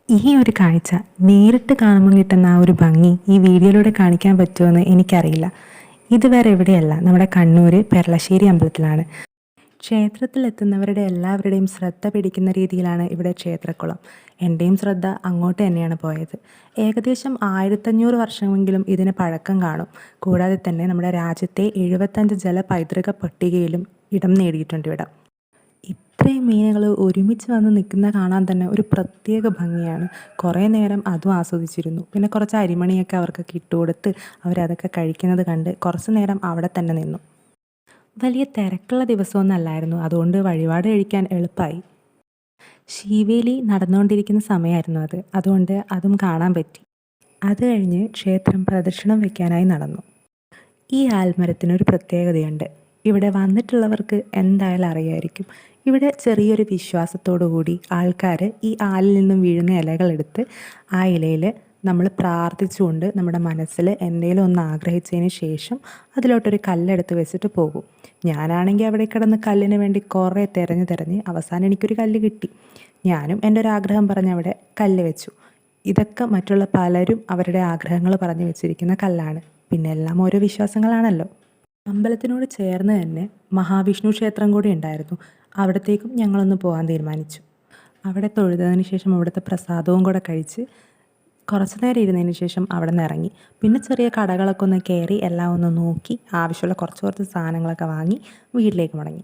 ഈ ഒരു കാഴ്ച നേരിട്ട് കാണുമ്പോൾ കിട്ടുന്ന ആ ഒരു ഭംഗി ഈ വീഡിയോയിലൂടെ കാണിക്കാൻ പറ്റുമെന്ന് എനിക്കറിയില്ല. ഇത് വേറെ എവിടെയല്ല, നമ്മുടെ കണ്ണൂർ പെരളശ്ശേരി അമ്പലത്തിലാണ്. ക്ഷേത്രത്തിലെത്തുന്നവരുടെ എല്ലാവരുടെയും ശ്രദ്ധ പിടിക്കുന്ന രീതിയിലാണ് ഇവിടെ ക്ഷേത്രക്കുളം. എൻ്റെയും ശ്രദ്ധ അങ്ങോട്ട് തന്നെയാണ് പോയത്. ഏകദേശം 1500 വർഷമെങ്കിലും ഇതിന് പഴക്കം കാണും. കൂടാതെ തന്നെ നമ്മുടെ രാജ്യത്തെ 75 ജല പൈതൃക പട്ടികയിലും ഇടം നേടിയിട്ടുണ്ട് ഇവിടം. ഇത്രയും മീനുകൾ ഒരുമിച്ച് വന്ന് നിൽക്കുന്ന കാണാൻ തന്നെ ഒരു പ്രത്യേക ഭംഗിയാണ്. കുറേ നേരം അതും ആസ്വദിച്ചിരുന്നു. പിന്നെ കുറച്ച് അരിമണിയൊക്കെ അവർക്കൊക്കെ ഇട്ടുകൊടുത്ത് അവരതൊക്കെ കഴിക്കുന്നത് കണ്ട് കുറച്ച് നേരം അവിടെ തന്നെ നിന്നു. വലിയ തിരക്കുള്ള ദിവസമൊന്നുമല്ലായിരുന്നു, അതുകൊണ്ട് വഴിപാട് കഴിക്കാൻ എളുപ്പമായി. ശീവേലി നടന്നുകൊണ്ടിരിക്കുന്ന സമയമായിരുന്നു അതുകൊണ്ട് അതും കാണാൻ പറ്റി. അത് കഴിഞ്ഞ് ക്ഷേത്രം പ്രദക്ഷിണം വയ്ക്കാനായി നടന്നു. ഈ ആൽമരത്തിനൊരു പ്രത്യേകതയുണ്ട്. ഇവിടെ വന്നിട്ടുള്ളവർക്ക് എന്തായാലും അറിയായിരിക്കും. ഇവിടെ ചെറിയൊരു വിശ്വാസത്തോടു കൂടി ആൾക്കാർ ഈ ആലിൽ നിന്നും വീഴുന്ന ഇലകളെടുത്ത് ആ ഇലയിൽ നമ്മൾ പ്രാർത്ഥിച്ചുകൊണ്ട് നമ്മുടെ മനസ്സിൽ എന്തെങ്കിലും ഒന്ന് ആഗ്രഹിച്ചതിന് ശേഷം അതിലോട്ടൊരു കല്ലെടുത്ത് വെച്ചിട്ട് പോകും. ഞാനാണെങ്കിൽ അവിടെ കിടന്ന് കല്ലിന് വേണ്ടി കുറേ തിരഞ്ഞ് അവസാനം എനിക്കൊരു കല്ല് കിട്ടി. ഞാനും എൻ്റെ ഒരു ആഗ്രഹം പറഞ്ഞ് അവിടെ കല്ല് വെച്ചു. ഇതൊക്കെ മറ്റുള്ള പലരും അവരുടെ ആഗ്രഹങ്ങൾ പറഞ്ഞു വെച്ചിരിക്കുന്ന കല്ലാണ്. പിന്നെ എല്ലാം ഓരോ വിശ്വാസങ്ങളാണല്ലോ. അമ്പലത്തിനോട് ചേർന്ന് തന്നെ മഹാവിഷ്ണു ക്ഷേത്രം കൂടി ഉണ്ടായിരുന്നു. അവിടത്തേക്കും ഞങ്ങളൊന്ന് പോകാൻ തീരുമാനിച്ചു. അവിടെ തൊഴുതതിന് ശേഷം അവിടുത്തെ പ്രസാദവും കൂടെ കഴിച്ച് കുറച്ച് നേരം ഇരുന്നതിന് ശേഷം അവിടെ നിന്ന് ഇറങ്ങി. പിന്നെ ചെറിയ കടകളൊക്കെ ഒന്ന് കയറി എല്ലാം ഒന്ന് നോക്കി ആവശ്യമുള്ള കുറച്ച് സാധനങ്ങളൊക്കെ വാങ്ങി വീട്ടിലേക്ക് മടങ്ങി.